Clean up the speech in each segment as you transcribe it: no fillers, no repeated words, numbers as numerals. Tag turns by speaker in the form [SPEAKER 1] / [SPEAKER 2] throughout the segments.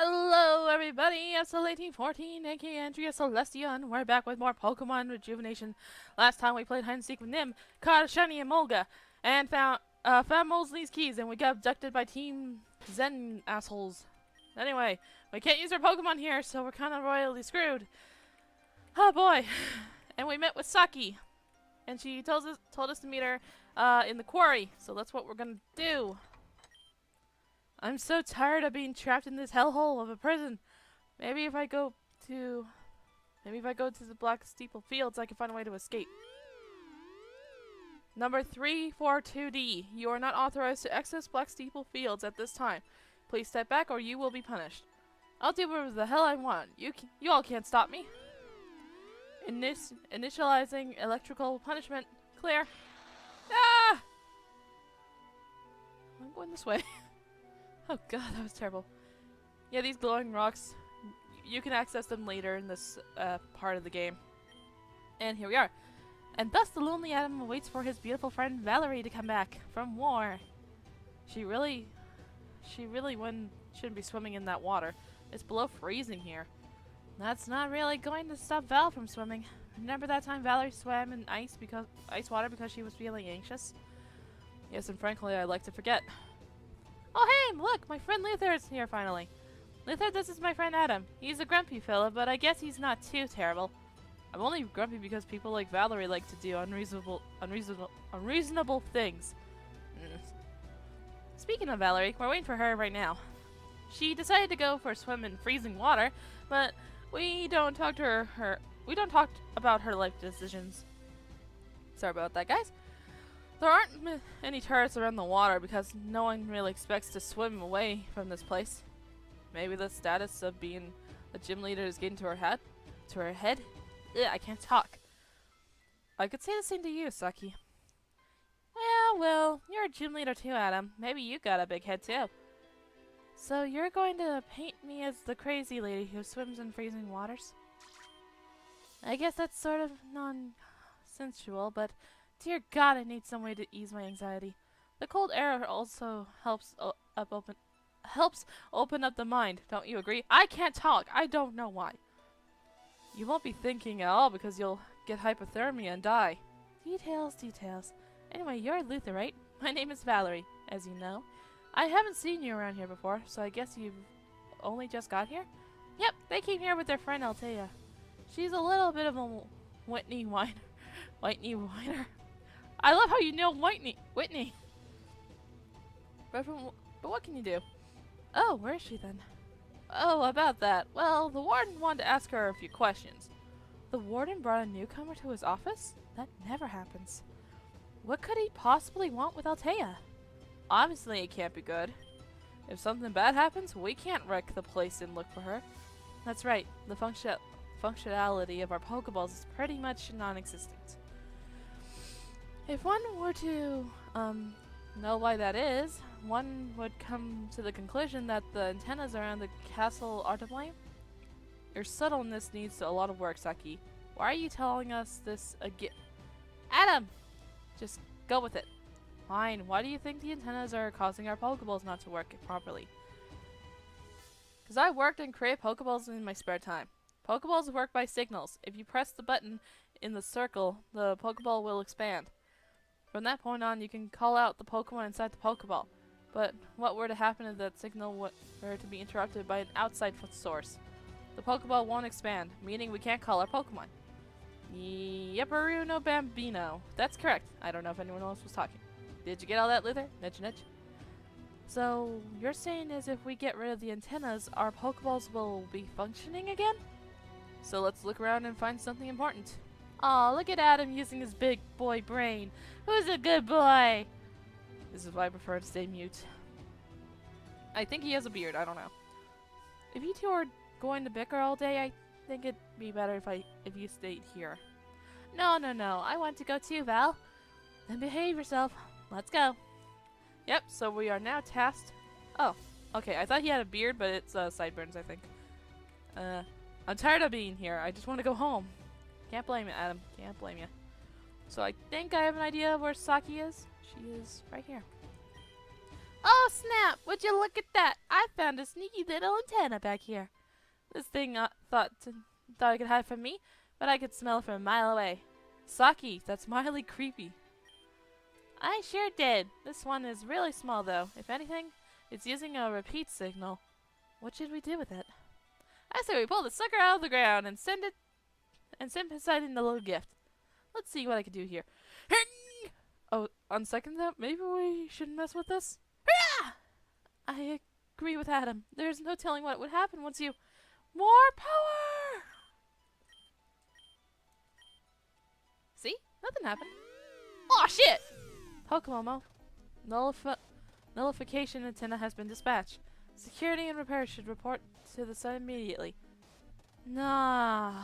[SPEAKER 1] Hello everybody, SL1814, aka Andrea Celestia, and we're back with more Pokemon Rejuvenation. Last time we played hide and seek with Nim, caught a shiny Emolga, and found Mosley's keys, and we got abducted by Team Zen assholes. Anyway, we can't use our Pokemon here, so we're kind of royally screwed. Oh boy. And we met with Saki, and she told us to meet her in the quarry, so that's what we're gonna do. I'm so tired of being trapped in this hellhole of a prison. Maybe if I go to the Black Steeple Fields, I can find a way to escape. Number 342D. You are not authorized to access Black Steeple Fields at this time. Please step back or you will be punished. I'll do whatever the hell I want. You all can't stop me. Initializing electrical punishment. Clear. Ah! I'm going this way. Oh god, that was terrible. Yeah, these glowing rocks, you can access them later in this part of the game. And here we are. And thus the lonely Adam awaits for his beautiful friend Valerie to come back from war. She really shouldn't be swimming in that water. It's below freezing here. That's not really going to stop Val from swimming. Remember that time Valerie swam in ice water because she was feeling anxious? Yes, and frankly, I like to forget. Oh hey, look, my friend Luther is here finally. Luther, this is my friend Adam. He's a grumpy fella, but I guess he's not too terrible. I'm only grumpy because people like Valerie like to do unreasonable things. Speaking of Valerie, we're waiting for her right now. She decided to go for a swim in freezing water, but we don't talk about her life decisions. Sorry about that, guys. There aren't any tourists around the water because no one really expects to swim away from this place. Maybe the status of being a gym leader is getting to her head? Ugh, I can't talk. I could say the same to you, Saki. Well, you're a gym leader too, Adam. Maybe you got a big head too. So you're going to paint me as the crazy lady who swims in freezing waters? I guess that's sort of non-sensual, but dear God, I need some way to ease my anxiety. The cold air also helps open up the mind. Don't you agree? I can't talk. I don't know why. You won't be thinking at all because you'll get hypothermia and die. Details. Anyway, you're Luther, right? My name is Valerie, as you know. I haven't seen you around here before, so I guess you've only just got here? Yep, they came here with their friend Altea. She's a little bit of a Whitney whiner. I love how you know Whitney. But what can you do? Oh, where is she then? Oh, about that. Well, the warden wanted to ask her a few questions. The warden brought a newcomer to his office? That never happens. What could he possibly want with Altea? Obviously, it can't be good. If something bad happens, we can't wreck the place and look for her. That's right. The functionality of our Pokeballs is pretty much non-existent. If one were to know why that is, one would come to the conclusion that the antennas around the castle are to blame. Your subtleness needs a lot of work, Saki. Why are you telling us this again? Adam! Just go with it. Fine, why do you think the antennas are causing our Pokeballs not to work properly? Because I worked and created Pokeballs in my spare time. Pokeballs work by signals. If you press the button in the circle, the Pokeball will expand. From that point on, you can call out the Pokemon inside the Pokeball. But what were to happen if that signal were to be interrupted by an outside source? The Pokeball won't expand, meaning we can't call our Pokemon. Yepperu no Bambino. That's correct. I don't know if anyone else was talking. Did you get all that, Luther? Nudge nudge. So, you're saying is if we get rid of the antennas, our Pokeballs will be functioning again? So let's look around and find something important. Aw, look at Adam using his big boy brain. Who's a good boy? This is why I prefer to stay mute. I think he has a beard, I don't know. If you two are going to bicker all day, I think it'd be better if you stayed here. No, I want to go too, Val. Then behave yourself. Let's go. Yep, so we are now tasked. Oh, okay, I thought he had a beard, but it's sideburns, I think. I'm tired of being here. I just want to go home. Can't blame you, Adam. Can't blame you. So I think I have an idea of where Saki is. She is right here. Oh snap! Would you look at that? I found a sneaky little antenna back here. This thing thought it could hide from me, but I could smell it from a mile away. Saki, that's mildly creepy. I sure did. This one is really small though. If anything, it's using a repeat signal. What should we do with it? I say we pull the sucker out of the ground and send Poseidon a little gift. Let's see what I can do here. Oh, on second thought, maybe we shouldn't mess with this? I agree with Adam. There's no telling what would happen once you... More power! See? Nothing happened. Aw, shit! Pokemomo. Nullification antenna has been dispatched. Security and repair should report to the site immediately. Nah.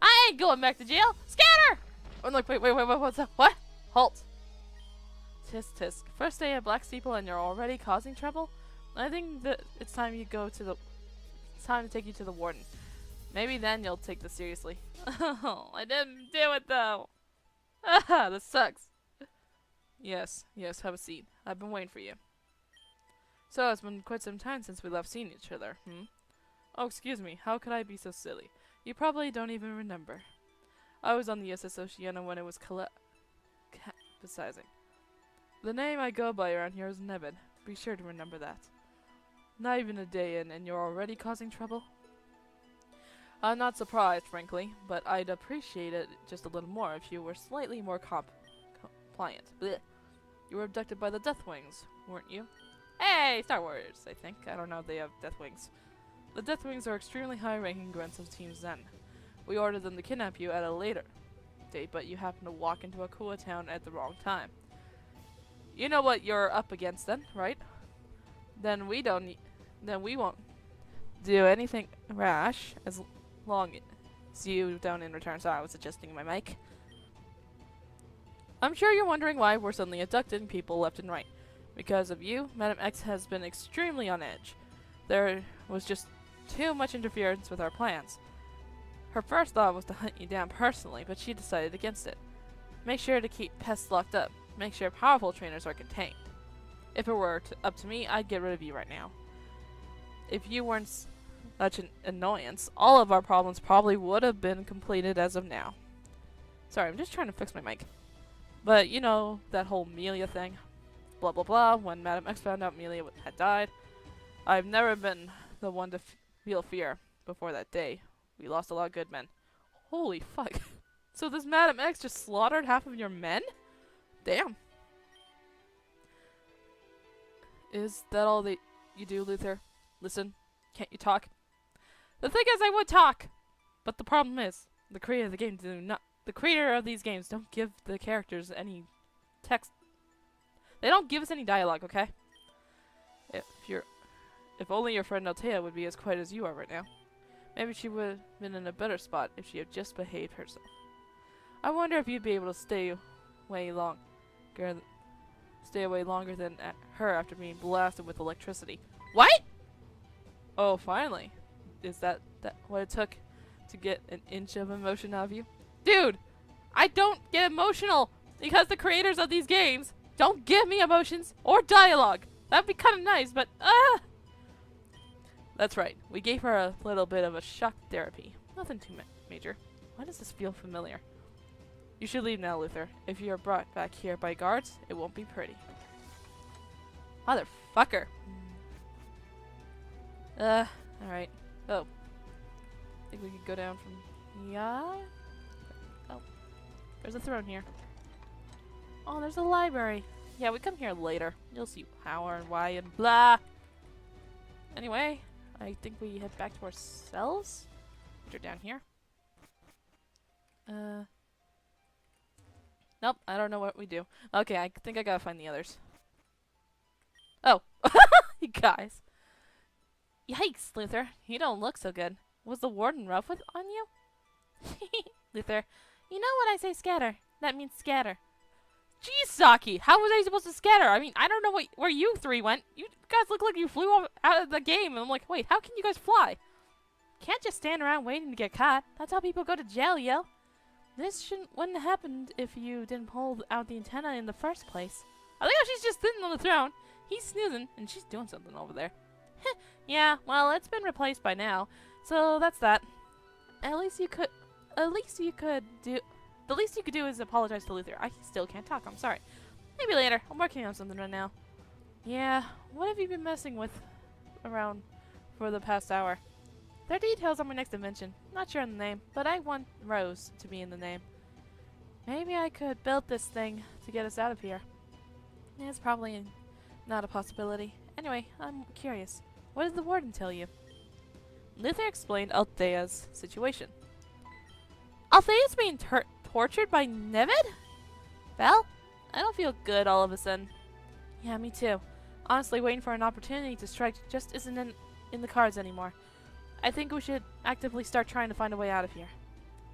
[SPEAKER 1] I ain't going back to jail! Scatter! Oh, look, wait, what's that? What? Halt. Tisk tisk. First day at Black Steeple and you're already causing trouble? I think that it's time to take you to the warden. Maybe then you'll take this seriously. Oh, I didn't do it though. Ah, this sucks. Yes, have a seat. I've been waiting for you. So, it's been quite some time since we last seen each other, Oh, excuse me, how could I be so silly? You probably don't even remember. I was on the SS Oceana when it was capsizing. The name I go by around here is Nebin. Be sure to remember that. Not even a day in, and you're already causing trouble? I'm not surprised, frankly, but I'd appreciate it just a little more if you were slightly more compliant. Blech. You were abducted by the Deathwings, weren't you? Hey, Star Wars, I think. I don't know if they have Deathwings. The Deathwings are extremely high-ranking grunts of Team Zen. We ordered them to kidnap you at a later date, but you happened to walk into a Kua town at the wrong time. You know what you're up against then, right? Then we won't do anything rash as long as you don't in return. Sorry, I was adjusting my mic. I'm sure you're wondering why we're suddenly abducting people left and right. Because of you, Madam X has been extremely on edge. There was just too much interference with our plans. Her first thought was to hunt you down personally, but she decided against it. Make sure to keep pests locked up. Make sure powerful trainers are contained. If it were up to me, I'd get rid of you right now. If you weren't such an annoyance, all of our problems probably would have been completed as of now. Sorry, I'm just trying to fix my mic. But you know, that whole Melia thing. Blah blah blah, when Madam X found out Melia had died. I've never been the one to feel fear before that day. We lost a lot of good men. Holy fuck. So this Madam X just slaughtered half of your men? Damn. Is that all that you do, Luther? Listen, can't you talk? The thing is, I would talk, but the problem is, the creator of these games don't give the characters any text. They don't give us any dialogue, okay? If only your friend Altea would be as quiet as you are right now. Maybe she would have been in a better spot if she had just behaved herself. I wonder if you'd be able to stay away longer than her after being blasted with electricity. What? Oh, finally. Is that what it took to get an inch of emotion out of you? Dude, I don't get emotional because the creators of these games don't give me emotions or dialogue. That'd be kind of nice, but That's right. We gave her a little bit of a shock therapy. Nothing too major. Why does this feel familiar? You should leave now, Luther. If you're brought back here by guards, it won't be pretty. Motherfucker. Alright. Oh. I think we could go down from... Yeah? Oh. There's a throne here. Oh, there's a library. Yeah, we come here later. You'll see how and why and blah. Anyway, I think we head back to our cells. Which are down here. Nope, I don't know what we do. Okay, I think I gotta find the others. Oh. You guys. Yikes, Luther. You don't look so good. Was the warden rough on you? Luther, you know what I say scatter. That means scatter. Jeez, Saki, how was I supposed to scatter? I mean, I don't know where you three went. You guys look like you flew out of the game. And I'm like, wait, how can you guys fly? Can't just stand around waiting to get caught. That's how people go to jail, yo. This wouldn't have happened if you didn't pull out the antenna in the first place. I think she's just sitting on the throne. He's snoozing, and she's doing something over there. Yeah, well, it's been replaced by now, so that's that. At least you could do. The least you could do is apologize to Luther. I still can't talk. I'm sorry. Maybe later. I'm working on something right now. Yeah. What have you been messing with around for the past hour? There are details on my next invention. Not sure on the name, but I want Rose to be in the name. Maybe I could build this thing to get us out of here. It's probably not a possibility. Anyway, I'm curious. What did the warden tell you? Luther explained Althea's situation. Althea's being tortured by Nevid? Val? I don't feel good all of a sudden. Yeah, me too. Honestly, waiting for an opportunity to strike just isn't in the cards anymore. I think we should actively start trying to find a way out of here.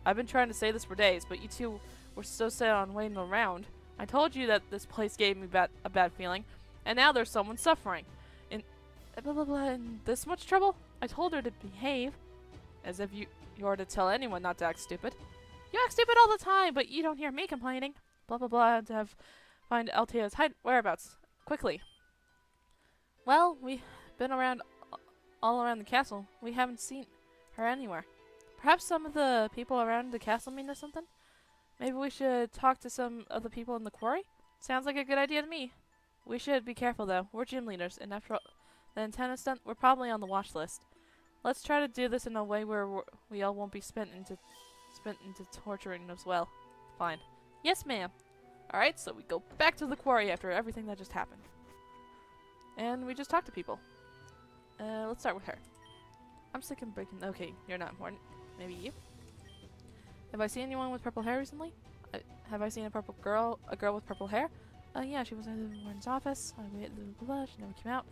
[SPEAKER 1] I've been trying to say this for days, but you two were so set on waiting around. I told you that this place gave me a bad feeling, and now there's someone suffering. In in this much trouble? I told her to behave. As if you were to tell anyone not to act stupid. You act stupid all the time, but you don't hear me complaining. Blah blah blah, to find Althea's whereabouts. Quickly. Well, we've been all around the castle. We haven't seen her anywhere. Perhaps some of the people around the castle mean there's something? Maybe we should talk to some of the people in the quarry? Sounds like a good idea to me. We should be careful though. We're gym leaders, and after all the antenna stunt, we're probably on the watch list. Let's try to do this in a way where we all won't be spent into torturing as well. Fine. Yes, ma'am. Alright, so we go back to the quarry after everything that just happened. And we just talk to people. Let's start with her. I'm sick of breaking. Okay, you're not important. Maybe you? Have I seen anyone with purple hair recently? Have I seen a girl with purple hair? Yeah, she was in the warden's office. I waited, blah, she never came out.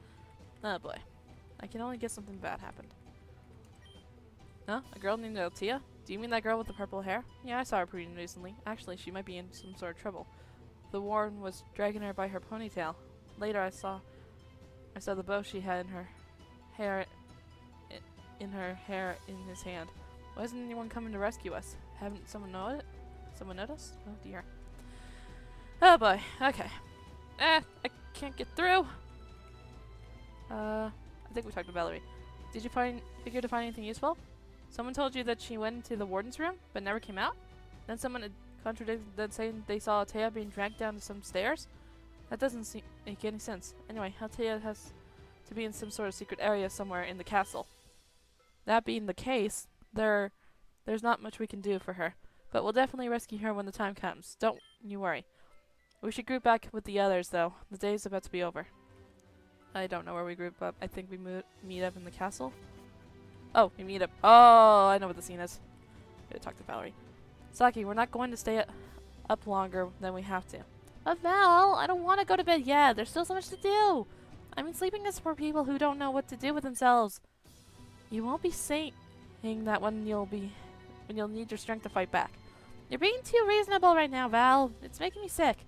[SPEAKER 1] Oh boy. I can only guess something bad happened. Huh? A girl named Althea? Do you mean that girl with the purple hair? Yeah, I saw her pretty recently. Actually, she might be in some sort of trouble. The warden was dragging her by her ponytail. Later, I saw the bow she had in her hair in his hand. Why isn't anyone coming to rescue us? Haven't someone noticed? Oh dear. Oh boy. Okay. I can't get through. I think we talked to Valerie. Did you figure to find anything useful? Someone told you that she went into the warden's room, but never came out? Then someone had contradicted that, saying they saw Althea being dragged down some stairs? That doesn't make any sense. Anyway, Althea has to be in some sort of secret area somewhere in the castle. That being the case, there's not much we can do for her. But we'll definitely rescue her when the time comes. Don't you worry. We should group back with the others, though. The day's about to be over. I don't know where we group up. I think we meet up in the castle. Oh, we meet up. Oh, I know what the scene is. Gotta talk to Valerie. Saki, we're not going to stay up longer than we have to. But Val, I don't want to go to bed yet. There's still so much to do. I mean, sleeping is for people who don't know what to do with themselves. You won't be saying that when you'll need your strength to fight back. You're being too reasonable right now, Val. It's making me sick.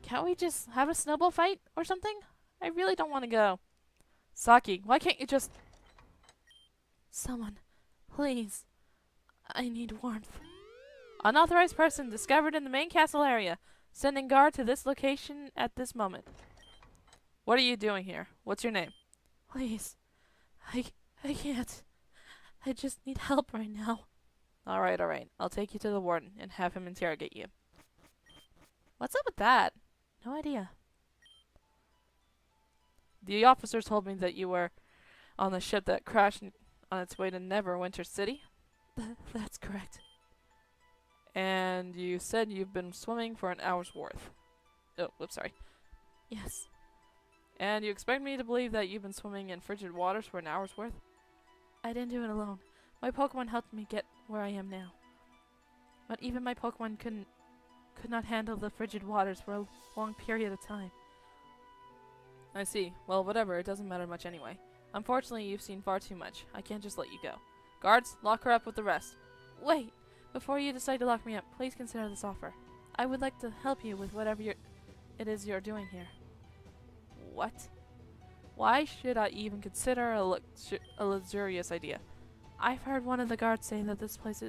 [SPEAKER 1] Can't we just have a snowball fight or something? I really don't want to go. Saki, why can't you just... Someone, please. I need warmth. Unauthorized person discovered in the main castle area. Sending guard to this location at this moment. What are you doing here? What's your name? Please. I can't. I just need help right now. Alright. I'll take you to the warden and have him interrogate you. What's up with that? No idea. The officers told me that you were on the ship that crashed on its way to Neverwinter City. That's correct. And you said you've been swimming for an hour's worth. Oh, whoops, sorry. Yes. And you expect me to believe that you've been swimming in frigid waters for an hour's worth? I didn't do it alone. My Pokemon helped me get where I am now. But even my Pokemon could not handle the frigid waters for a long period of time. I see. Well, whatever. It doesn't matter much anyway. Unfortunately, you've seen far too much. I can't just let you go. Guards, lock her up with the rest. Wait! Before you decide to lock me up, please consider this offer. I would like to help you with whatever it is you're doing here. What? Why should I even consider a luxurious idea? I've heard one of the guards say that this place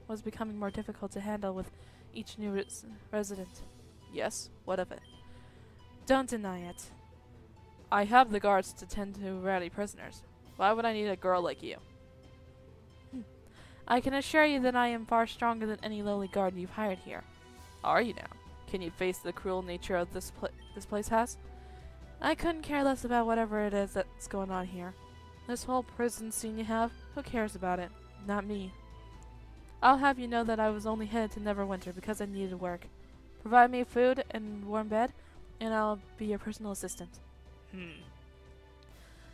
[SPEAKER 1] was becoming more difficult to handle with each new resident. Yes? What of it? Don't deny it. I have the guards to tend to rowdy prisoners. Why would I need a girl like you? I can assure you that I am far stronger than any lowly guard you've hired here. Are you now? Can you face the cruel nature of this place has? I couldn't care less about whatever it is that's going on here. This whole prison scene you have, who cares about it? Not me. I'll have you know that I was only headed to Neverwinter because I needed work. Provide me food and warm bed, and I'll be your personal assistant.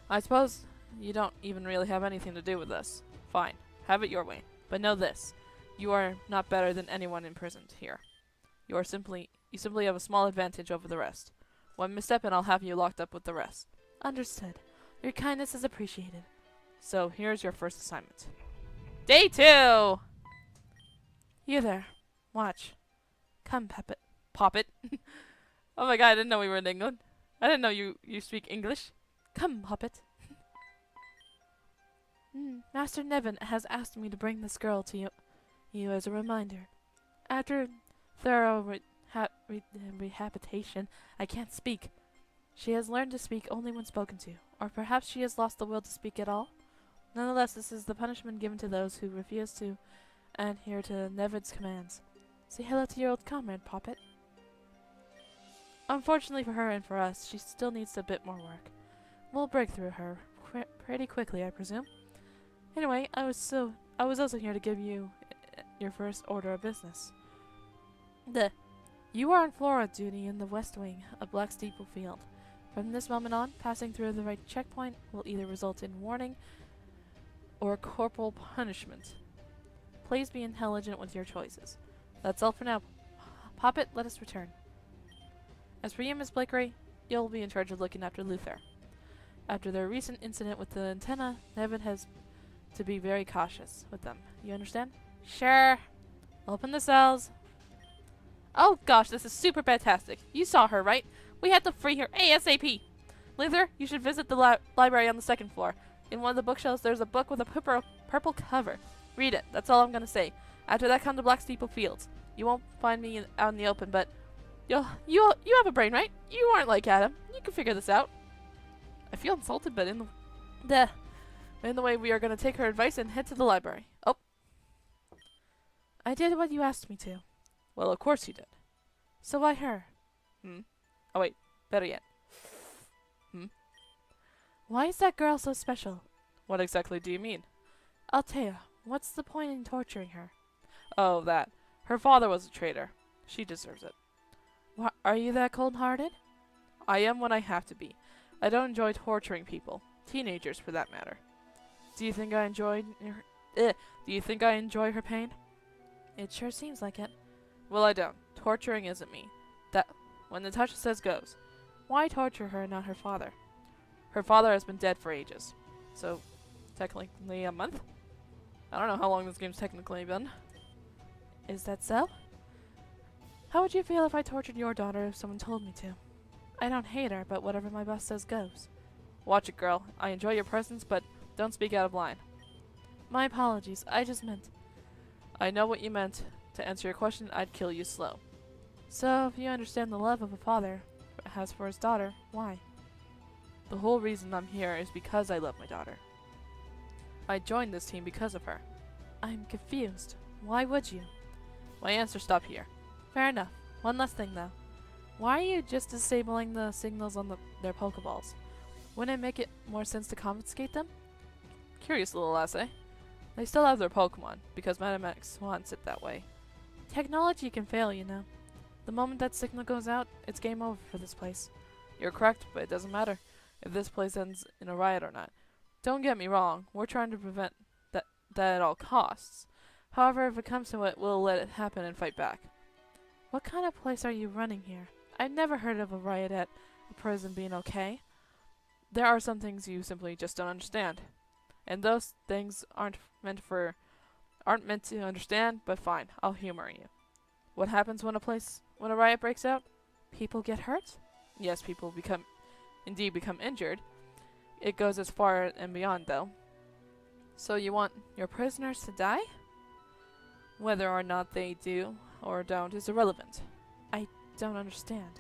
[SPEAKER 1] I suppose you don't even really have anything to do with this. Fine, have it your way. But know this, you are not better than anyone imprisoned here. You simply have a small advantage over the rest. One misstep and I'll have you locked up with the rest. Understood. Your kindness is appreciated. So here's your first assignment. Day 2! You there. Watch. Come, Puppet. Poppet. Oh my god, I didn't know we were in England. I didn't know you speak English. Come, Poppet. Master Nevin has asked me to bring this girl to you as a reminder. After thorough rehabilitation, I can't speak. She has learned to speak only when spoken to, or perhaps she has lost the will to speak at all. Nonetheless, this is the punishment given to those who refuse to adhere to Nevin's commands. Say hello to your old comrade, Poppet. Unfortunately for her and for us, she still needs a bit more work. We'll break through her pretty quickly, I presume. Anyway, I was also here to give you your first order of business. You are on floor duty in the West Wing of Black Steeple Field. From this moment on, passing through the right checkpoint will either result in warning or corporal punishment. Please be intelligent with your choices. That's all for now. Poppet, let us return. As for you, Miss Blakery, you'll be in charge of looking after Luther. After their recent incident with the antenna, Nevin has to be very cautious with them. You understand? Sure. Open the cells. Oh gosh, this is super fantastic. You saw her, right? We have to free her ASAP. Luther, you should visit the library on the 2nd floor. In one of the bookshelves, there's a book with a purple cover. Read it. That's all I'm gonna say. After that, come to Black Steeple Fields. You won't find me out in the open, but you have a brain, right? You aren't like Adam. You can figure this out. I feel insulted, but in the way, we are gonna take her advice and head to the library. Oh, I did what you asked me to. Well, of course you did. So why her? Oh wait, better yet. Why is that girl so special? What exactly do you mean? I'll tell you. What's the point in torturing her? Oh, that. Her father was a traitor. She deserves it. Are you that cold-hearted? I am when I have to be. I don't enjoy torturing people. Teenagers, for that matter. Do you think I enjoy her pain? It sure seems like it. Well, I don't. Torturing isn't me. That when Natasha says goes. Why torture her and not her father? Her father has been dead for ages. So, technically a month? I don't know how long this game's technically been. Is that so? How would you feel if I tortured your daughter if someone told me to? I don't hate her, but whatever my boss says goes. Watch it, girl. I enjoy your presence, but don't speak out of line. My apologies. I just meant... I know what you meant. To answer your question, I'd kill you slow. So, if you understand the love of a father has for his daughter, why? The whole reason I'm here is because I love my daughter. I joined this team because of her. I'm confused. Why would you? My answer stopped here. Fair enough. One last thing, though. Why are you just disabling the signals on their Pokeballs? Wouldn't it make it more sense to confiscate them? Curious little essay. They still have their Pokemon, because Madam X wants it that way. Technology can fail, you know. The moment that signal goes out, it's game over for this place. You're correct, but it doesn't matter if this place ends in a riot or not. Don't get me wrong, we're trying to prevent that at all costs. However, if it comes to it, we'll let it happen and fight back. What kind of place are you running here? I've never heard of a riot at a prison being okay. There are some things you simply just don't understand. And those things aren't meant to understand, but fine, I'll humor you. What happens when a riot breaks out? People get hurt? Yes, people become injured. It goes as far and beyond, though. So you want your prisoners to die? Whether or not they do or don't is irrelevant. I don't understand.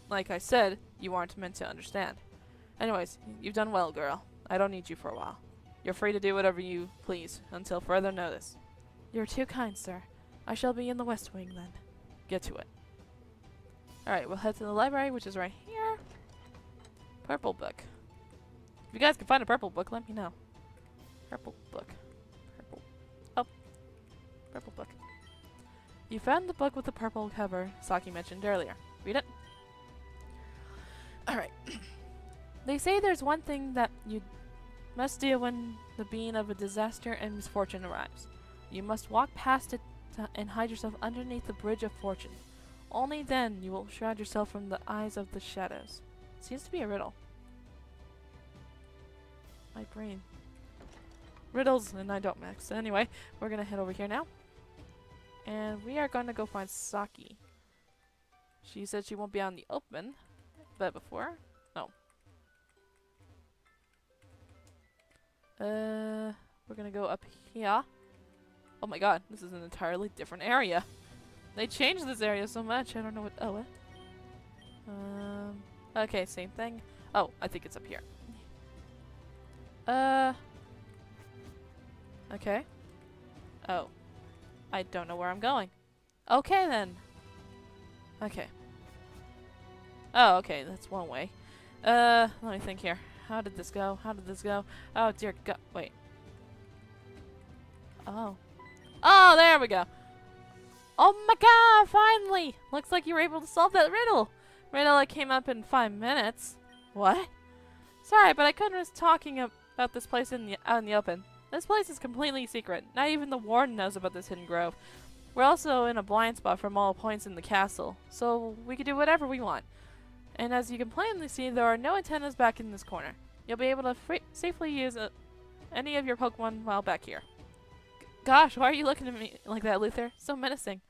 [SPEAKER 1] Like I said, you aren't meant to understand. Anyways, you've done well, girl. I don't need you for a while. You're free to do whatever you please until further notice. You're too kind, sir. I shall be in the West Wing then. Get to it. Alright, we'll head to the library, which is right here. Purple book. If you guys can find a purple book, let me know. Purple book. Purple. Oh. Purple book. You found the book with the purple cover Saki mentioned earlier. Read it. Alright. They say there's one thing that you must do when the being of a disaster and misfortune arrives. You must walk past it and hide yourself underneath the bridge of fortune. Only then you will shroud yourself from the eyes of the shadows. Seems to be a riddle. My brain. Riddles and I don't mix. Anyway, we're gonna head over here now. And we are gonna go find Saki. She said she won't be out in the open. But before? No. We're gonna go up here. Oh my god, this is an entirely different area. They changed this area so much, I don't know what— oh, what? Okay, same thing. Oh, I think it's up here. Okay. Oh. I don't know where I'm going. Okay, then. Okay. Oh, okay, that's one way. Let me think here. How did this go? How did this go? Oh, dear God. Wait. Oh. Oh, there we go. Oh my god, finally! Looks like you were able to solve that riddle. Riddle that came up in 5 minutes. What? Sorry, but I couldn't was talking about this place out in the open. This place is completely secret. Not even the warden knows about this hidden grove. We're also in a blind spot from all points in the castle, so we can do whatever we want. And as you can plainly see, there are no antennas back in this corner. You'll be able to safely use any of your Pokemon while back here. Gosh, why are you looking at me like that, Luther? So menacing.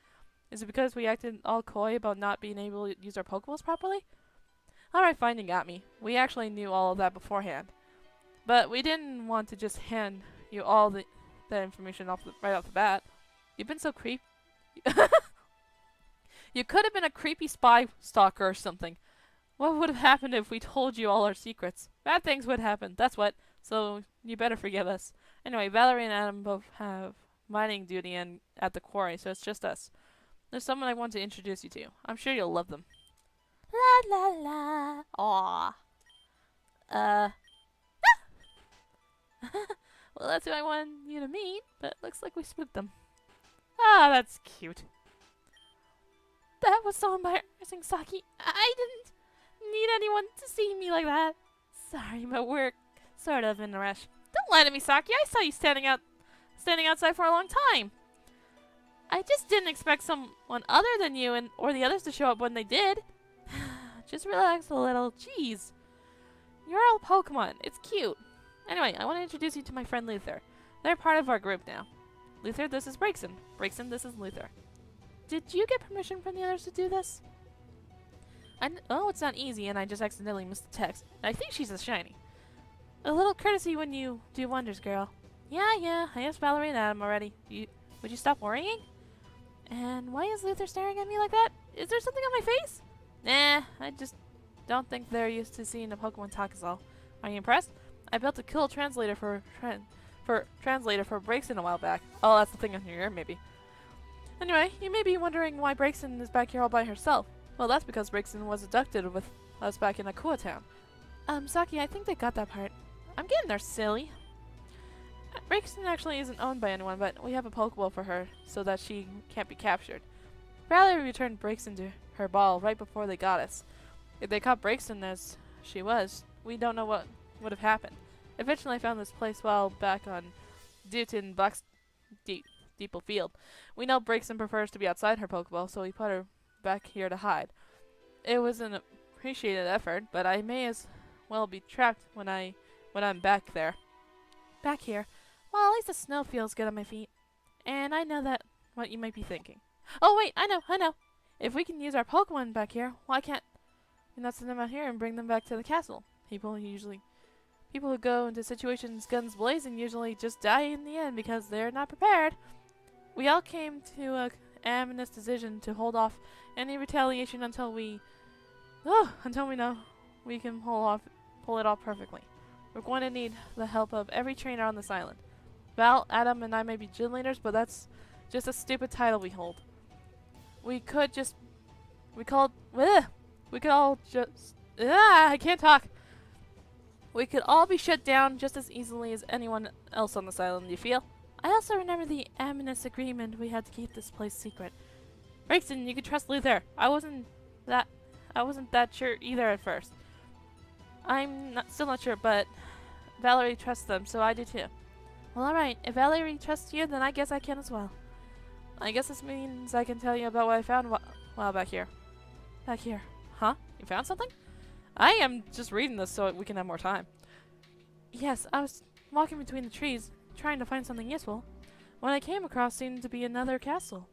[SPEAKER 1] Is it because we acted all coy about not being able to use our Pokeballs properly? Alright, fine, you got me. We actually knew all of that beforehand. But we didn't want to just hand you all that information right off the bat. You've been so creep. You could have been a creepy spy stalker or something. What would have happened if we told you all our secrets? Bad things would happen, that's what. So you better forgive us. Anyway, Valerie and Adam both have mining duty at the quarry, so it's just us. There's someone I want to introduce you to. I'm sure you'll love them. La la la. Aww. Well, that's who I wanted you to meet, but it looks like we spooked them. Ah, that's cute. That was so embarrassing, Saki. I didn't need anyone to see me like that. Sorry, but we're sort of in a rush. Don't lie to me, Saki. I saw you standing outside for a long time. I just didn't expect someone other than you or the others to show up when they did. Just relax a little. Jeez. You're all Pokemon. It's cute. Anyway, I want to introduce you to my friend Luther. They're part of our group now. Luther, this is Braixen. Braixen, this is Luther. Did you get permission from the others to do this? Oh, it's not easy, and I just accidentally missed the text. I think she's a shiny. A little courtesy when you do wonders, girl. Yeah, I asked Valerie and Adam already. Would you stop worrying? And why is Luther staring at me like that? Is there something on my face? Nah, I just don't think they're used to seeing a Pokemon talk is all. Are you impressed? I built a cool translator for Braixen a while back. Oh, that's the thing on your ear, maybe. Anyway, you may be wondering why Braixen is back here all by herself. Well, that's because Braixen was abducted with us back in Akua Town. Saki, I think they got that part. I'm getting there, silly. Braixen actually isn't owned by anyone, but we have a Pokeball for her so that she can't be captured. Valerie returned Braixen to her ball right before they got us. If they caught Braixen as she was, we don't know what would have happened. Eventually I found this place while back on Dewton Black's Deeple Field. We know Braixen prefers to be outside her Pokeball, so we put her back here to hide. It was an appreciated effort, but I may as well be trapped when I'm back there. Back here? Well, at least the snow feels good on my feet. And I know that what you might be thinking. Oh wait, I know. If we can use our Pokemon back here, why can't we not send them out here and bring them back to the castle? People who go into situations guns blazing usually just die in the end because they're not prepared. We all came to a ominous decision to hold off any retaliation until we know we can pull pull it off perfectly. We're going to need the help of every trainer on this island. Val, Adam, and I may be gym leaders, but that's just a stupid title we hold. We could just... We could all just... I can't talk! We could all be shut down just as easily as anyone else on this island, you feel? I also remember the ominous agreement we had to keep this place secret. Rickson, you could trust Luther. I wasn't that sure either at first. Still not sure, but Valerie trusts them, so I do too. Well, alright. If Valerie trusts you, then I guess I can as well. I guess this means I can tell you about what I found while back here. Back here. Huh? You found something? I am just reading this so we can have more time. Yes, I was walking between the trees, trying to find something useful, when I came across seemed to be another castle.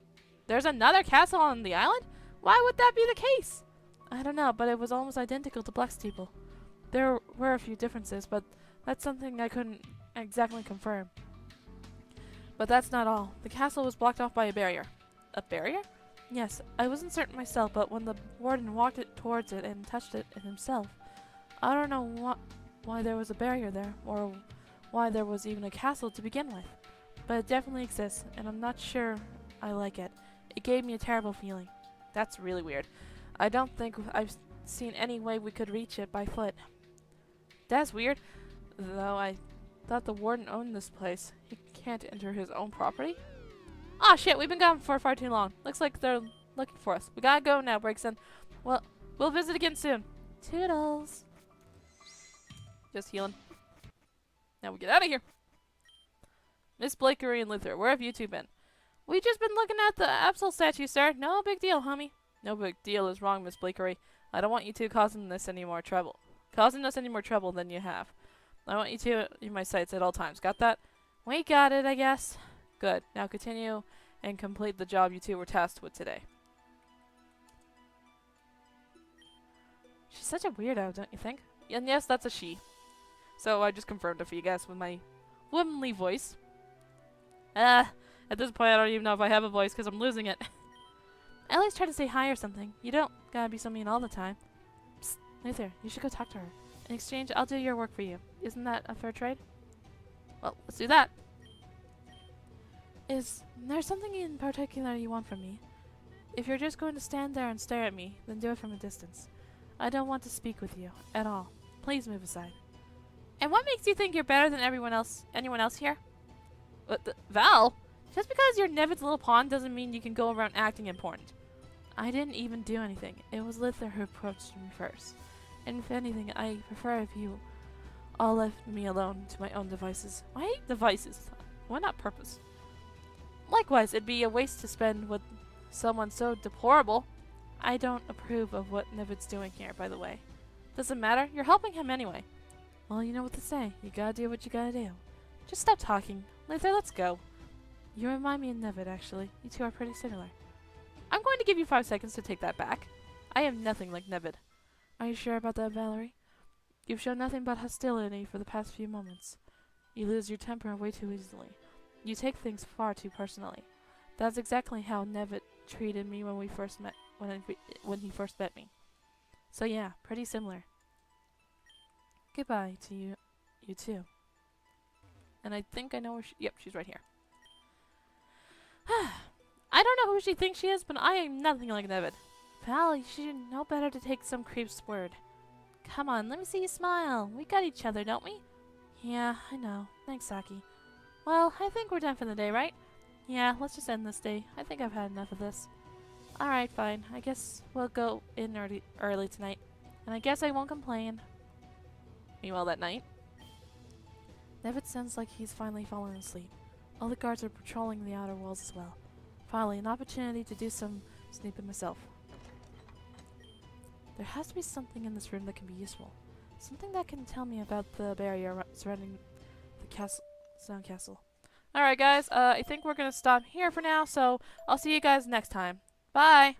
[SPEAKER 1] There's another castle on the island? Why would that be the case? I don't know, but it was almost identical to Blacksteeple. There were a few differences, but that's something I couldn't exactly confirm. But that's not all. The castle was blocked off by a barrier. A barrier? Yes, I wasn't certain myself, but when the warden walked towards it and touched it himself, I don't know why there was a barrier there, or why there was even a castle to begin with. But it definitely exists, and I'm not sure I like it. It gave me a terrible feeling. That's really weird. I don't think I've seen any way we could reach it by foot. That's weird, though I thought the warden owned this place. He can't enter his own property? Ah, shit, we've been gone for far too long. Looks like they're looking for us. We gotta go now, Brigson. Well, we'll visit again soon. Toodles. Just healing. Now we get out of here. Miss Blakery and Luther, where have you two been? We just been looking at the Absol statue, sir. No big deal, homie. No big deal is wrong, Miss Blakery. I don't want you two causing us any more trouble than you have. I want you two in my sights at all times. Got that? We got it, I guess. Good. Now continue and complete the job you two were tasked with today. She's such a weirdo, don't you think? And yes, that's a she. So I just confirmed it for you guys with my womanly voice. At this point I don't even know if I have a voice because I'm losing it. Ellie's trying to say hi or something. You don't gotta be so mean all the time. Psst, Luther, you should go talk to her. In exchange, I'll do your work for you. Isn't that a fair trade? Well, let's do that. Is there something in particular you want from me? If you're just going to stand there and stare at me, then do it from a distance. I don't want to speak with you at all. Please move aside. And what makes you think you're better than anyone else here? Val? Just because you're Nevin's little pawn doesn't mean you can go around acting important. I didn't even do anything. It was Luther who approached me first. And if anything, I prefer if you all left me alone to my own devices. I hate devices. Why not purpose? Likewise, it'd be a waste to spend with someone so deplorable. I don't approve of what Nevin's doing here, by the way. Doesn't matter. You're helping him anyway. Well, you know what to say. You gotta do what you gotta do. Just stop talking. Luther, let's go. You remind me of Nevid, actually. You two are pretty similar. I'm going to give you 5 seconds to take that back. I am nothing like Nevid. Are you sure about that, Valerie? You've shown nothing but hostility for the past few moments. You lose your temper way too easily. You take things far too personally. That's exactly how Nevid treated me when he first met me. So yeah, pretty similar. Goodbye to you too. And I think I know where yep, she's right here. I don't know who she thinks she is, but I am nothing like Nevid. Val, you should know better to take some creep's word. Come on, let me see you smile. We got each other, don't we? Yeah, I know. Thanks, Saki. Well, I think we're done for the day, right? Yeah, let's just end this day. I think I've had enough of this. Alright, fine. I guess we'll go in early tonight. And I guess I won't complain. Meanwhile, that night, Nevid sounds like he's finally fallen asleep. All the guards are patrolling the outer walls as well. Finally, an opportunity to do some snooping myself. There has to be something in this room that can be useful. Something that can tell me about the barrier surrounding the Sound Castle. Alright guys, I think we're gonna stop here for now, so I'll see you guys next time. Bye!